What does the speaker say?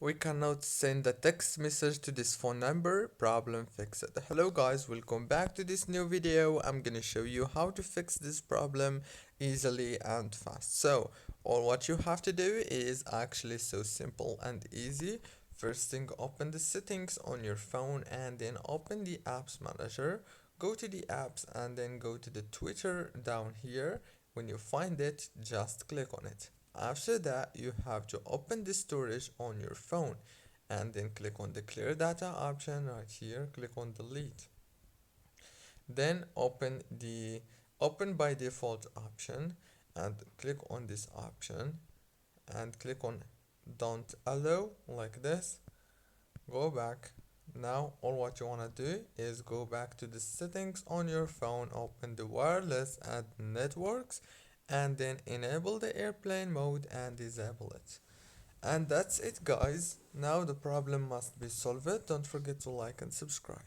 We cannot send a text message to this phone number. Problem fixed. Hello guys, welcome back to this new video. I'm gonna show you how to fix this problem easily and fast. So, all what you have to do is actually so simple and easy. First thing, open the settings on your phone and then open the apps manager. Go to the apps and then go to the Twitter down here. When you find it, just click on it. After that, you have to open the storage on your phone and then click on the clear data option right here, click on delete. Then open by default option and click on this option and click on don't allow like this. Go back. Now all what you want to do is go back to the settings on your phone, open the wireless and networks, and then enable the airplane mode and disable it. And that's it guys. Now the problem must be solved. Don't forget to like and subscribe.